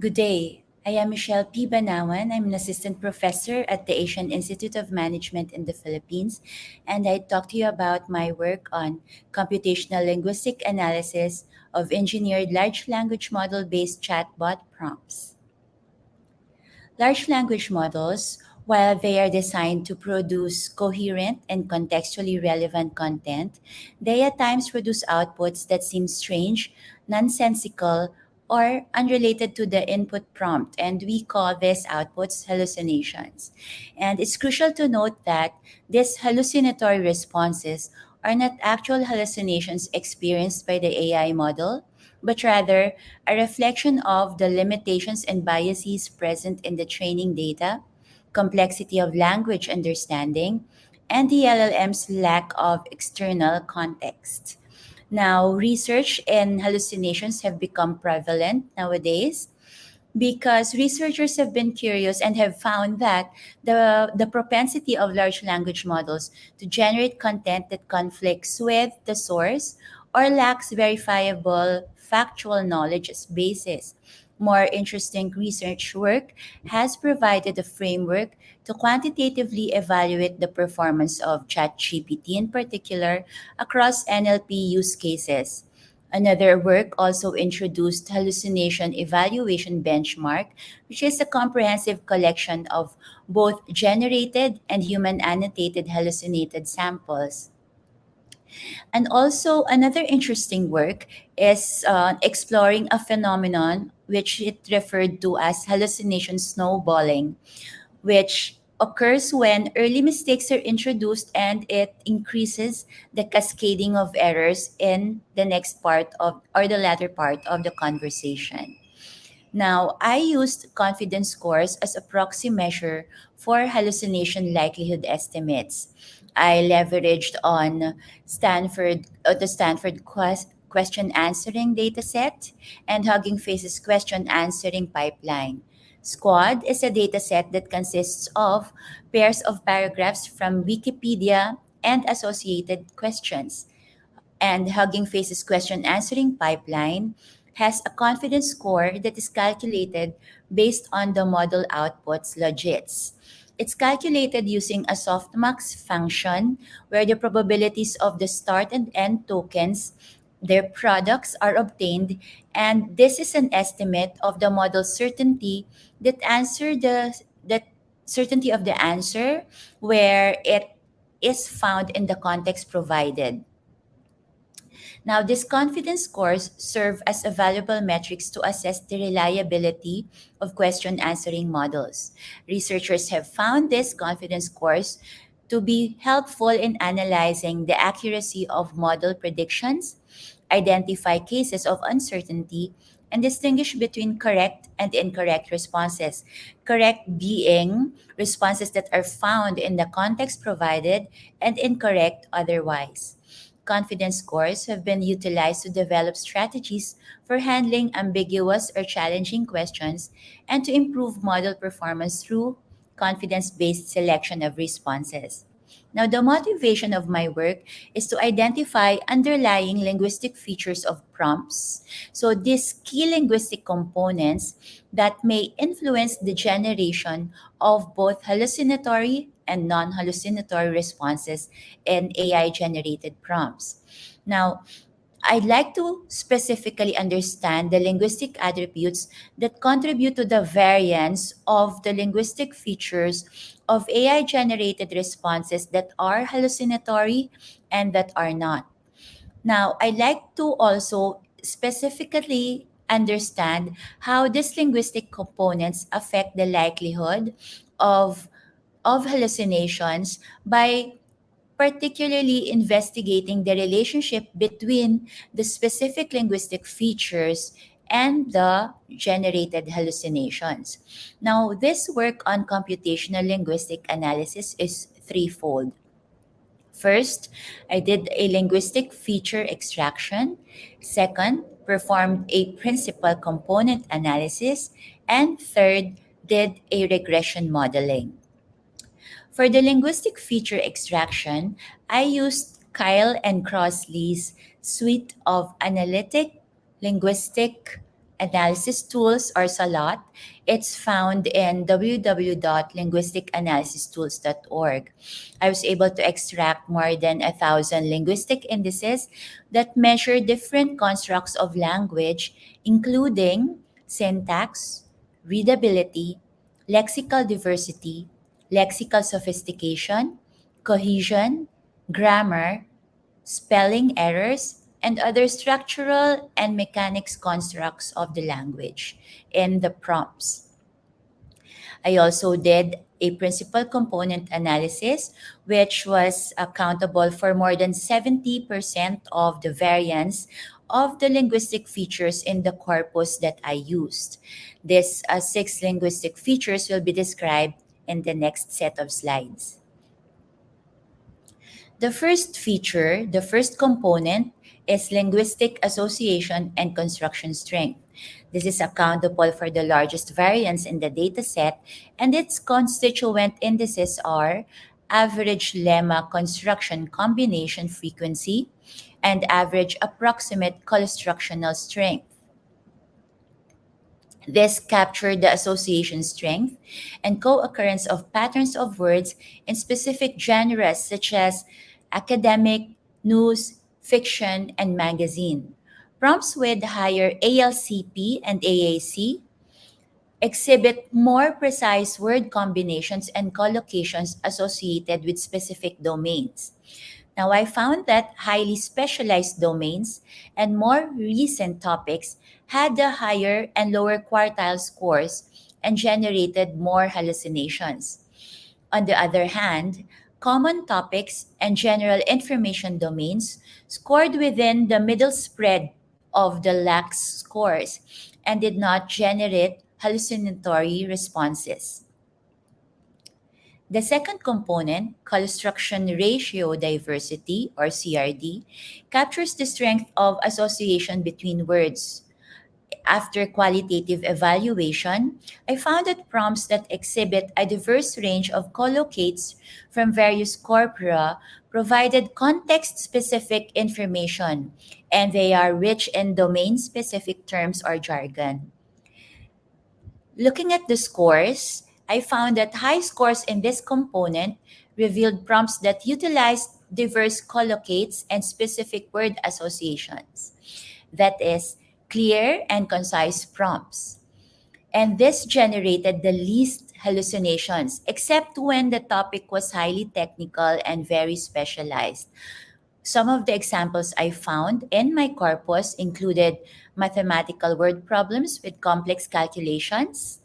Good day. I am Michelle P. Banawan. I'm an assistant professor at the Asian Institute of Management in the Philippines, and I talk to you about my work on computational linguistic analysis of engineered large language model based chatbot prompts. Large language models, while they are designed to produce coherent and contextually relevant content, they at times produce outputs that seem strange, nonsensical, or unrelated to the input prompt, and we call these outputs hallucinations. And it's crucial to note that these hallucinatory responses are not actual hallucinations experienced by the AI model, but rather a reflection of the limitations and biases present in the training data, complexity of language understanding, and the LLM's lack of external context. Now, research in hallucinations have become prevalent nowadays because researchers have been curious and have found that the propensity of large language models to generate content that conflicts with the source or lacks verifiable factual knowledge as basis. More interesting research work has provided a framework to quantitatively evaluate the performance of ChatGPT in particular across NLP use cases. Another work also introduced hallucination evaluation benchmark, which is a comprehensive collection of both generated and human annotated hallucinated samples. And also another interesting work is exploring a phenomenon which it referred to as hallucination snowballing, which occurs when early mistakes are introduced and it increases the cascading of errors in the next part of or the latter part of the conversation. Now, I used confidence scores as a proxy measure for hallucination likelihood estimates. I leveraged on the Stanford question answering dataset and Hugging Face's question answering pipeline. Squad is a dataset that consists of pairs of paragraphs from Wikipedia and associated questions, and Hugging Face's question answering pipeline has a confidence score that is calculated based on the model output's logits. It's calculated using a softmax function where the probabilities of the start and end tokens, their products, are obtained, and this is an estimate of the model certainty that certainty of the answer where it is found in the context provided. Now, these confidence scores serve as a valuable metrics to assess the reliability of question answering models. Researchers have found these confidence scores to be helpful in analyzing the accuracy of model predictions, identify cases of uncertainty, and distinguish between correct and incorrect responses. Correct being responses that are found in the context provided, and incorrect otherwise. Confidence scores have been utilized to develop strategies for handling ambiguous or challenging questions and to improve model performance through confidence based selection of responses. Now, the motivation of my work is to identify underlying linguistic features of prompts. So, these key linguistic components that may influence the generation of both hallucinatory and non hallucinatory responses in AI generated prompts. Now, I'd like to specifically understand the linguistic attributes that contribute to the variance of the linguistic features of AI generated responses that are hallucinatory and that are not. Now, I'd like to also specifically understand how these linguistic components affect the likelihood of, of hallucinations by particularly investigating the relationship between the specific linguistic features and the generated hallucinations. Now, this work on computational linguistic analysis is threefold. First, I did a linguistic feature extraction. Second, performed a principal component analysis. And third, did a regression modeling. For the linguistic feature extraction, I used Kyle and Crossley's suite of analytic, linguistic, analysis tools or SALOT. It's found in www.linguisticanalysistools.org. I was able to extract more than 1,000 linguistic indices that measure different constructs of language, including syntax, readability, lexical diversity, lexical sophistication, cohesion, grammar, spelling errors, and other structural and mechanics constructs of the language in the prompts. I also did a principal component analysis, which was accountable for more than 70% of the variance of the linguistic features in the corpus that I used. These six linguistic features will be described in the next set of slides. The first feature, the first component, is linguistic association and construction strength. This is accountable for the largest variance in the dataset, and its constituent indices are average lemma construction combination frequency and average approximate collostructional strength. This captured the association strength and co occurrence of patterns of words in specific genres such as academic, news, fiction, and magazine. Prompts with higher ALCP and AAC exhibit more precise word combinations and collocations associated with specific domains. Now, I found that highly specialized domains and more recent topics had the higher and lower quartile scores and generated more hallucinations. On the other hand, common topics and general information domains scored within the middle spread of the lax scores and did not generate hallucinatory responses. The second component, construction ratio diversity or CRD, captures the strength of association between words. After qualitative evaluation, I found that prompts that exhibit a diverse range of collocates from various corpora provided context specific information, and they are rich in domain specific terms or jargon. Looking at the scores, I found that high scores in this component revealed prompts that utilized diverse collocates and specific word associations. That is, clear and concise prompts. And this generated the least hallucinations, except when the topic was highly technical and very specialized. Some of the examples I found in my corpus included mathematical word problems with complex calculations,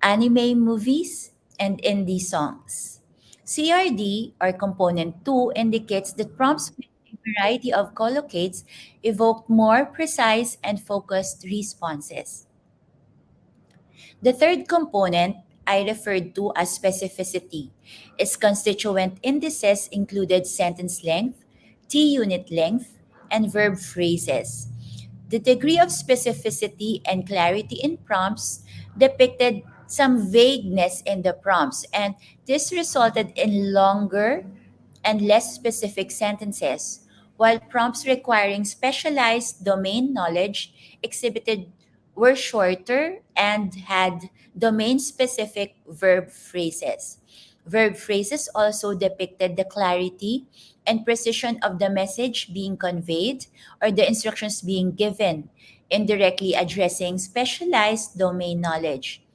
anime movies, and indie songs. CRD, or Component 2, indicates that prompts with a variety of collocates evoke more precise and focused responses. The third component I referred to as specificity. Its constituent indices included sentence length, T unit length, and verb phrases. The degree of specificity and clarity in prompts depicted some vagueness in the prompts, and this resulted in longer and less specific sentences, while prompts requiring specialized domain knowledge exhibited were shorter and had domain specific verb phrases. Verb phrases also depicted the clarity and precision of the message being conveyed or the instructions being given, indirectly addressing specialized domain knowledge.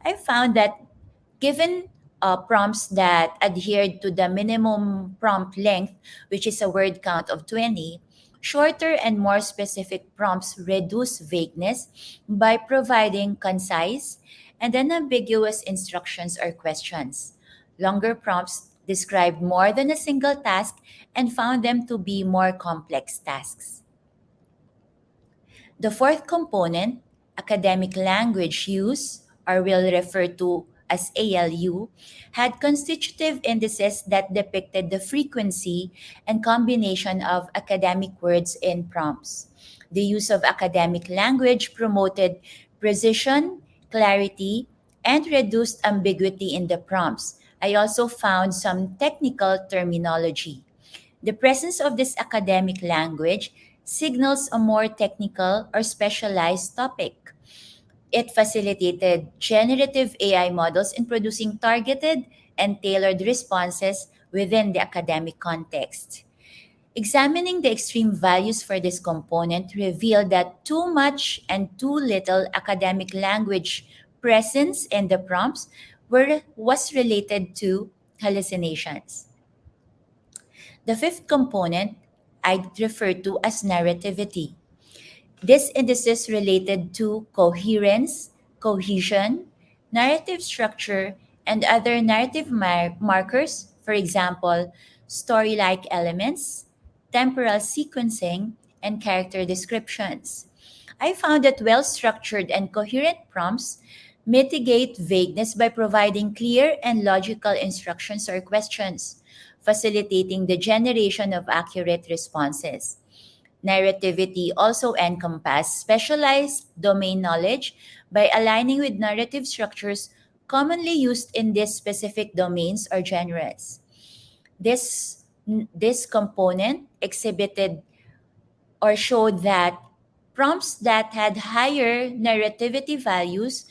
I found that given prompts that adhered to the minimum prompt length, which is a word count of 20, shorter and more specific prompts reduce vagueness by providing concise and unambiguous instructions or questions. Longer prompts described more than a single task and found them to be more complex tasks. The fourth component, academic language use, or we'll refer to as ALU, had constitutive indices that depicted the frequency and combination of academic words in prompts. The use of academic language promoted precision, clarity, and reduced ambiguity in the prompts. I also found some technical terminology. The presence of this academic language signals a more technical or specialized topic. It facilitated generative AI models in producing targeted and tailored responses within the academic context. Examining the extreme values for this component revealed that too much and too little academic language presence in the prompts was related to hallucinations. The fifth component I'd refer to as narrativity. This indices related to coherence, cohesion, narrative structure, and other narrative markers, for example, story like elements, temporal sequencing, and character descriptions. I found that well structured and coherent prompts mitigate vagueness by providing clear and logical instructions or questions, facilitating the generation of accurate responses. Narrativity also encompasses specialized domain knowledge by aligning with narrative structures commonly used in these specific domains or genres. This, this component exhibited or showed that prompts that had higher narrativity values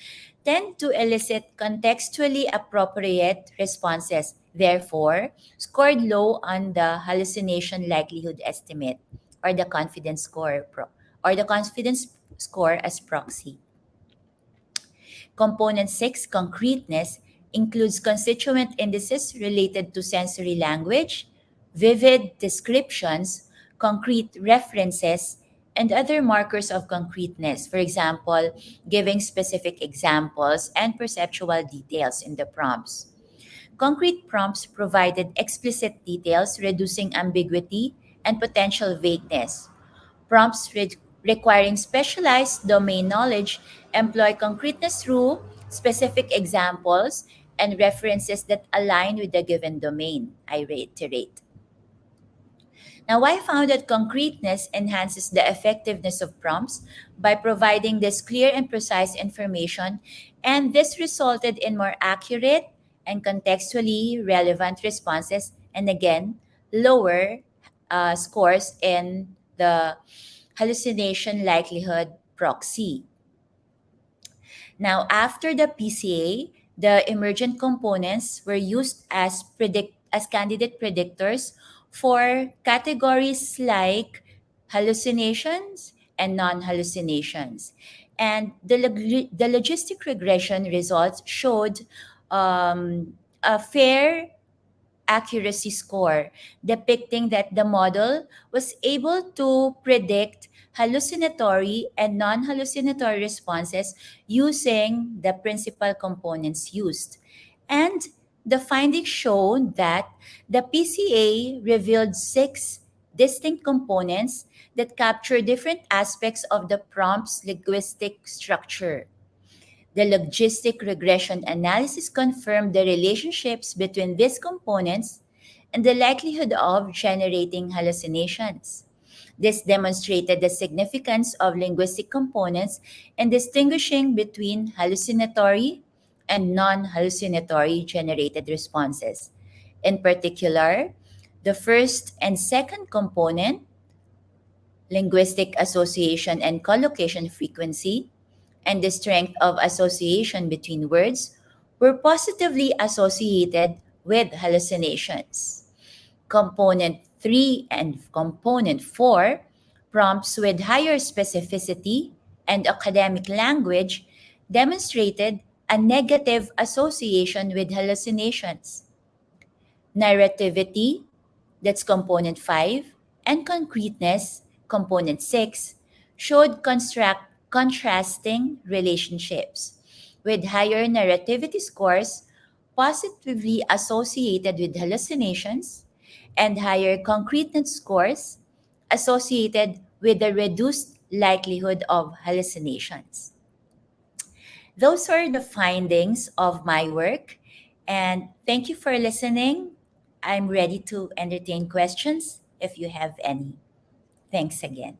tend to elicit contextually appropriate responses, therefore, scored low on the hallucination likelihood estimate or the confidence score or the confidence score as proxy. Component 6, concreteness, includes constituent indices related to sensory language, vivid descriptions, concrete references, and other markers of concreteness, for example, giving specific examples and perceptual details in the prompts. Concrete prompts provided explicit details, reducing ambiguity and potential vagueness. Prompts requiring specialized domain knowledge employ concreteness through specific examples and references that align with the given domain. I reiterate. Now, I found that concreteness enhances the effectiveness of prompts by providing this clear and precise information, and this resulted in more accurate and contextually relevant responses, and again, lower scores in the hallucination likelihood proxy. Now, after the PCA, the emergent components were used as candidate predictors for categories like hallucinations and non-hallucinations. And the logistic regression results showed a fair accuracy score, depicting that the model was able to predict hallucinatory and non hallucinatory responses using the principal components used. And the findings showed that the PCA revealed six distinct components that capture different aspects of the prompt's linguistic structure. The logistic regression analysis confirmed the relationships between these components and the likelihood of generating hallucinations. This demonstrated the significance of linguistic components in distinguishing between hallucinatory and non hallucinatory generated responses. In particular, the first and second component, linguistic association and collocation frequency, and the strength of association between words were positively associated with hallucinations. Component 3 and Component 4, prompts with higher specificity and academic language, demonstrated a negative association with hallucinations. Narrativity, that's component 5, and concreteness, component 6, showed contrasting relationships, with higher narrativity scores positively associated with hallucinations and higher concreteness scores associated with the reduced likelihood of hallucinations. Those are the findings of my work, and thank you for listening. I'm ready to entertain questions if you have any. Thanks again.